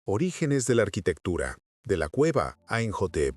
Orígenes de la arquitectura, de la cueva a Imhotep.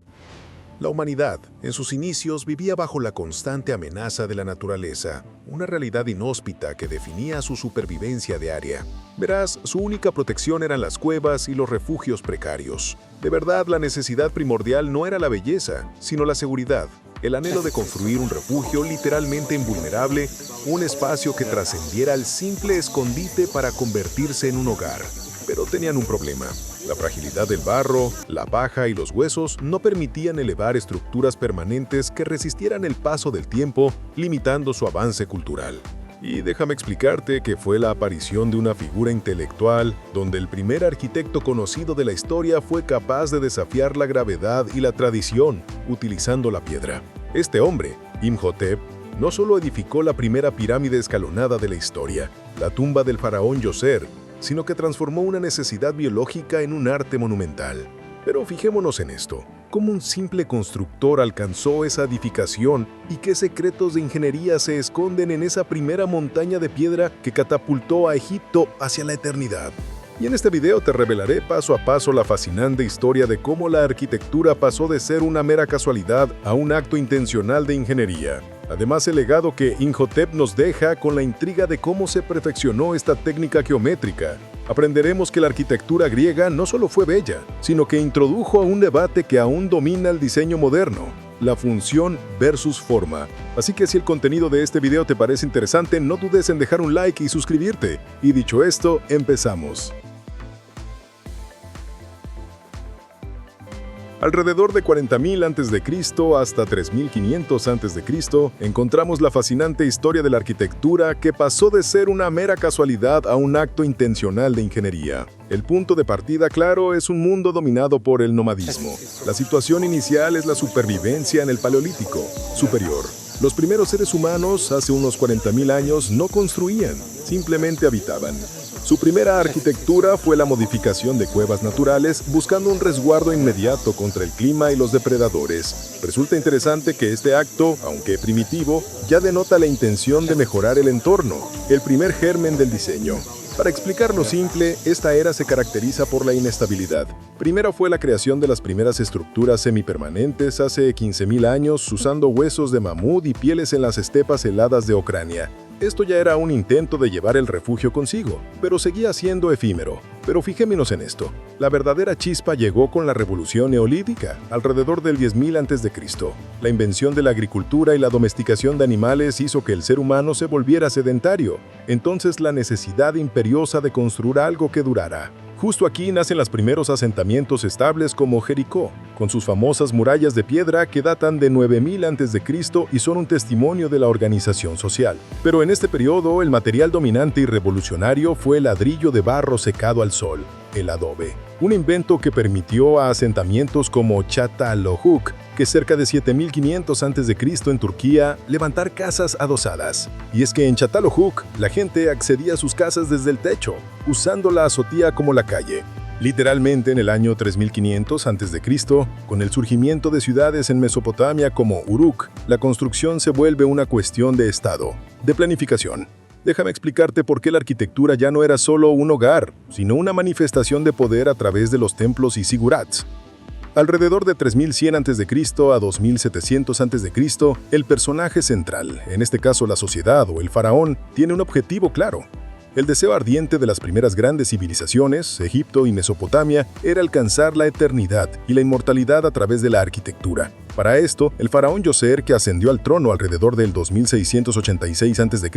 La humanidad, en sus inicios, vivía bajo la constante amenaza de la naturaleza, una realidad inhóspita que definía su supervivencia diaria. Verás, su única protección eran las cuevas y los refugios precarios. De verdad, la necesidad primordial no era la belleza, sino la seguridad, el anhelo de construir un refugio literalmente invulnerable, un espacio que trascendiera al simple escondite para convertirse en un hogar. Pero tenían un problema. La fragilidad del barro, la paja y los huesos no permitían elevar estructuras permanentes que resistieran el paso del tiempo, limitando su avance cultural. Y déjame explicarte que fue la aparición de una figura intelectual donde el primer arquitecto conocido de la historia fue capaz de desafiar la gravedad y la tradición, utilizando la piedra. Este hombre, Imhotep, no solo edificó la primera pirámide escalonada de la historia, la tumba del faraón Djoser, sino que transformó una necesidad biológica en un arte monumental. Pero fijémonos en esto, ¿cómo un simple constructor alcanzó esa edificación y qué secretos de ingeniería se esconden en esa primera montaña de piedra que catapultó a Egipto hacia la eternidad? Y en este video te revelaré paso a paso la fascinante historia de cómo la arquitectura pasó de ser una mera casualidad a un acto intencional de ingeniería. Además, el legado que Imhotep nos deja con la intriga de cómo se perfeccionó esta técnica geométrica. Aprenderemos que la arquitectura griega no solo fue bella, sino que introdujo a un debate que aún domina el diseño moderno: la función versus forma. Así que si el contenido de este video te parece interesante, no dudes en dejar un like y suscribirte. Y dicho esto, empezamos. Alrededor de 40.000 a.C. hasta 3.500 a.C., encontramos la fascinante historia de la arquitectura que pasó de ser una mera casualidad a un acto intencional de ingeniería. El punto de partida, claro, es un mundo dominado por el nomadismo. La situación inicial es la supervivencia en el Paleolítico superior. Los primeros seres humanos, hace unos 40.000 años, no construían, simplemente habitaban. Su primera arquitectura fue la modificación de cuevas naturales, buscando un resguardo inmediato contra el clima y los depredadores. Resulta interesante que este acto, aunque primitivo, ya denota la intención de mejorar el entorno, el primer germen del diseño. Para explicarlo simple, esta era se caracteriza por la inestabilidad. Primero fue la creación de las primeras estructuras semipermanentes hace 15.000 años, usando huesos de mamut y pieles en las estepas heladas de Ucrania. Esto ya era un intento de llevar el refugio consigo, pero seguía siendo efímero. Pero fijémonos en esto. La verdadera chispa llegó con la revolución neolítica, alrededor del 10.000 a.C. La invención de la agricultura y la domesticación de animales hizo que el ser humano se volviera sedentario. Entonces la necesidad imperiosa de construir algo que durara. Justo aquí nacen los primeros asentamientos estables como Jericó, con sus famosas murallas de piedra que datan de 9.000 a.C. y son un testimonio de la organización social. Pero en este periodo, el material dominante y revolucionario fue el ladrillo de barro secado al sol, el adobe. Un invento que permitió a asentamientos como Çatalhöyük, que cerca de 7.500 a.C. en Turquía, levantar casas adosadas. Y es que en Çatalhöyük, la gente accedía a sus casas desde el techo, usando la azotía como la calle. Literalmente en el año 3.500 a.C., con el surgimiento de ciudades en Mesopotamia como Uruk, la construcción se vuelve una cuestión de estado, de planificación. Déjame explicarte por qué la arquitectura ya no era solo un hogar, sino una manifestación de poder a través de los templos y zigurats. Alrededor de 3.100 a.C. a 2.700 a.C., el personaje central, en este caso la sociedad o el faraón, tiene un objetivo claro. El deseo ardiente de las primeras grandes civilizaciones, Egipto y Mesopotamia, era alcanzar la eternidad y la inmortalidad a través de la arquitectura. Para esto, el faraón Djoser, que ascendió al trono alrededor del 2686 a.C.,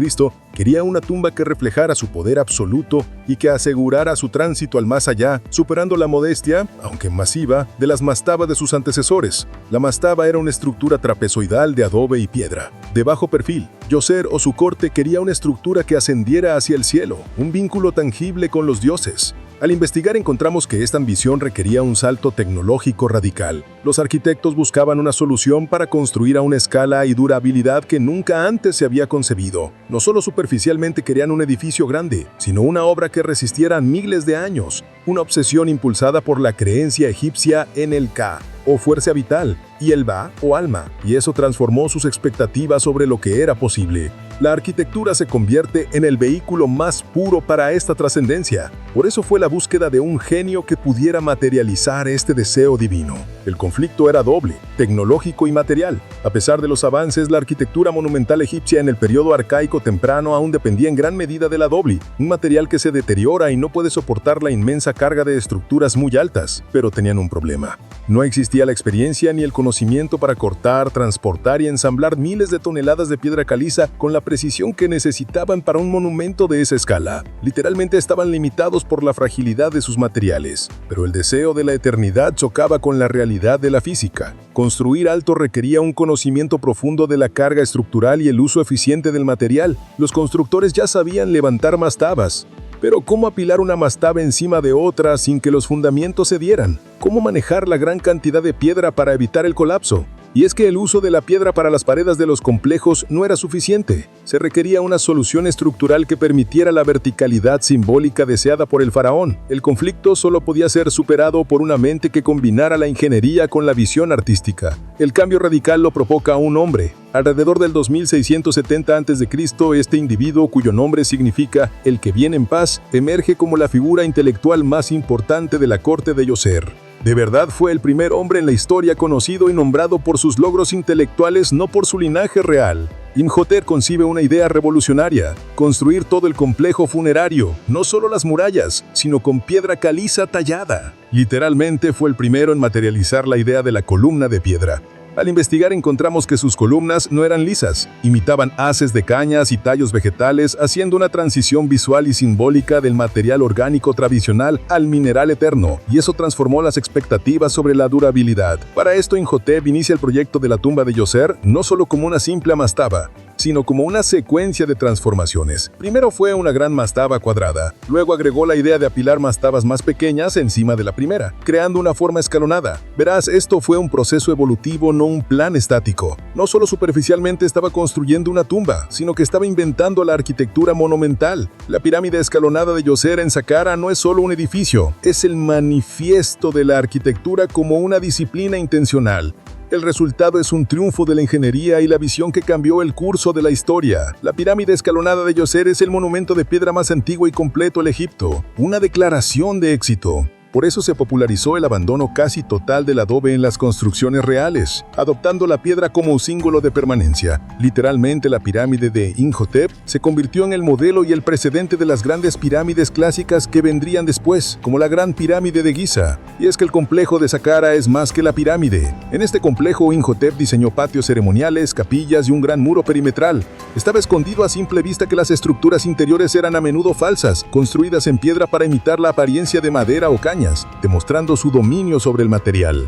quería una tumba que reflejara su poder absoluto y que asegurara su tránsito al más allá, superando la modestia, aunque masiva, de las mastabas de sus antecesores. La mastaba era una estructura trapezoidal de adobe y piedra, de bajo perfil. Djoser o su corte quería una estructura que ascendiera hacia el cielo, un vínculo tangible con los dioses. Al investigar encontramos que esta ambición requería un salto tecnológico radical. Los arquitectos buscaban una solución para construir a una escala y durabilidad que nunca antes se había concebido. No solo superficialmente querían un edificio grande, sino una obra que resistiera miles de años. Una obsesión impulsada por la creencia egipcia en el Ka, o fuerza vital, y el Ba, o alma, y eso transformó sus expectativas sobre lo que era posible. La arquitectura se convierte en el vehículo más puro para esta trascendencia. Por eso fue la búsqueda de un genio que pudiera materializar este deseo divino. El conflicto era doble, tecnológico y material. A pesar de los avances, la arquitectura monumental egipcia en el periodo arcaico temprano aún dependía en gran medida del adobe, un material que se deteriora y no puede soportar la inmensa carga de estructuras muy altas. Pero tenían un problema. No existía la experiencia ni el conocimiento para cortar, transportar y ensamblar miles de toneladas de piedra caliza con la precisión que necesitaban para un monumento de esa escala. Literalmente estaban limitados por la fragilidad de sus materiales. Pero el deseo de la eternidad chocaba con la realidad de la física. Construir alto requería un conocimiento profundo de la carga estructural y el uso eficiente del material. Los constructores ya sabían levantar mastabas. Pero ¿cómo apilar una mastaba encima de otra sin que los fundamentos cedieran? ¿Cómo manejar la gran cantidad de piedra para evitar el colapso? Y es que el uso de la piedra para las paredes de los complejos no era suficiente. Se requería una solución estructural que permitiera la verticalidad simbólica deseada por el faraón. El conflicto solo podía ser superado por una mente que combinara la ingeniería con la visión artística. El cambio radical lo provoca un hombre. Alrededor del 2670 a.C., este individuo, cuyo nombre significa «el que viene en paz», emerge como la figura intelectual más importante de la corte de Djoser. De verdad fue el primer hombre en la historia conocido y nombrado por sus logros intelectuales, no por su linaje real. Imhotep concibe una idea revolucionaria: construir todo el complejo funerario, no solo las murallas, sino con piedra caliza tallada. Literalmente fue el primero en materializar la idea de la columna de piedra. Al investigar encontramos que sus columnas no eran lisas, imitaban haces de cañas y tallos vegetales, haciendo una transición visual y simbólica del material orgánico tradicional al mineral eterno, y eso transformó las expectativas sobre la durabilidad. Para esto, Imhotep inicia el proyecto de la tumba de Djoser no solo como una simple mastaba, sino como una secuencia de transformaciones. Primero fue una gran mastaba cuadrada, luego agregó la idea de apilar mastabas más pequeñas encima de la primera, creando una forma escalonada. Verás, esto fue un proceso evolutivo, no un plan estático. No solo superficialmente estaba construyendo una tumba, sino que estaba inventando la arquitectura monumental. La pirámide escalonada de Djoser en Saqqara no es solo un edificio, es el manifiesto de la arquitectura como una disciplina intencional. El resultado es un triunfo de la ingeniería y la visión que cambió el curso de la historia. La pirámide escalonada de Djoser es el monumento de piedra más antiguo y completo del Egipto, una declaración de éxito. Por eso se popularizó el abandono casi total del adobe en las construcciones reales, adoptando la piedra como un símbolo de permanencia. Literalmente, la pirámide de Imhotep se convirtió en el modelo y el precedente de las grandes pirámides clásicas que vendrían después, como la Gran Pirámide de Giza. Y es que el complejo de Saqqara es más que la pirámide. En este complejo, Imhotep diseñó patios ceremoniales, capillas y un gran muro perimetral. Estaba escondido a simple vista que las estructuras interiores eran a menudo falsas, construidas en piedra para imitar la apariencia de madera o caña, demostrando su dominio sobre el material.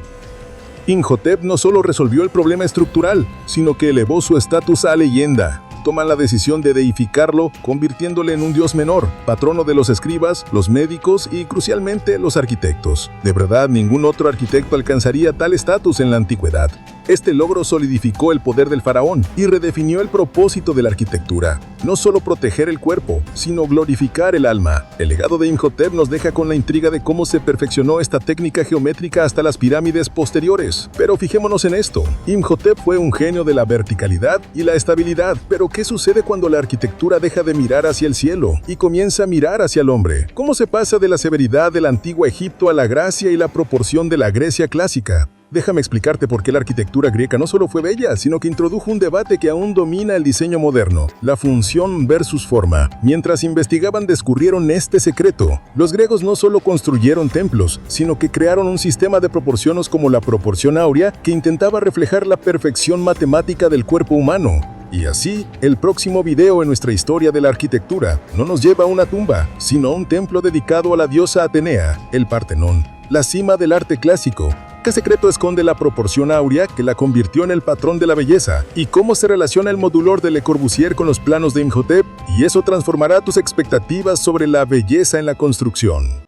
Imhotep no solo resolvió el problema estructural, sino que elevó su estatus a leyenda. Toman la decisión de deificarlo, convirtiéndole en un dios menor, patrono de los escribas, los médicos y, crucialmente, los arquitectos. De verdad, ningún otro arquitecto alcanzaría tal estatus en la antigüedad. Este logro solidificó el poder del faraón y redefinió el propósito de la arquitectura. No solo proteger el cuerpo, sino glorificar el alma. El legado de Imhotep nos deja con la intriga de cómo se perfeccionó esta técnica geométrica hasta las pirámides posteriores. Pero fijémonos en esto. Imhotep fue un genio de la verticalidad y la estabilidad. Pero ¿qué sucede cuando la arquitectura deja de mirar hacia el cielo y comienza a mirar hacia el hombre? ¿Cómo se pasa de la severidad del antiguo Egipto a la gracia y la proporción de la Grecia clásica? Déjame explicarte por qué la arquitectura griega no solo fue bella, sino que introdujo un debate que aún domina el diseño moderno: la función versus forma. Mientras investigaban, descubrieron este secreto. Los griegos no solo construyeron templos, sino que crearon un sistema de proporciones como la proporción áurea, que intentaba reflejar la perfección matemática del cuerpo humano. Y así, el próximo video en nuestra historia de la arquitectura no nos lleva a una tumba, sino a un templo dedicado a la diosa Atenea, el Partenón, la cima del arte clásico. ¿Qué secreto esconde la proporción áurea que la convirtió en el patrón de la belleza? ¿Y cómo se relaciona el modulor de Le Corbusier con los planos de Imhotep? Y eso transformará tus expectativas sobre la belleza en la construcción.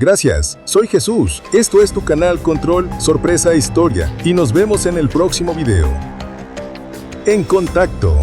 Gracias, soy Jesús. Esto es tu canal Control, Sorpresa e Historia, y nos vemos en el próximo video. En contacto.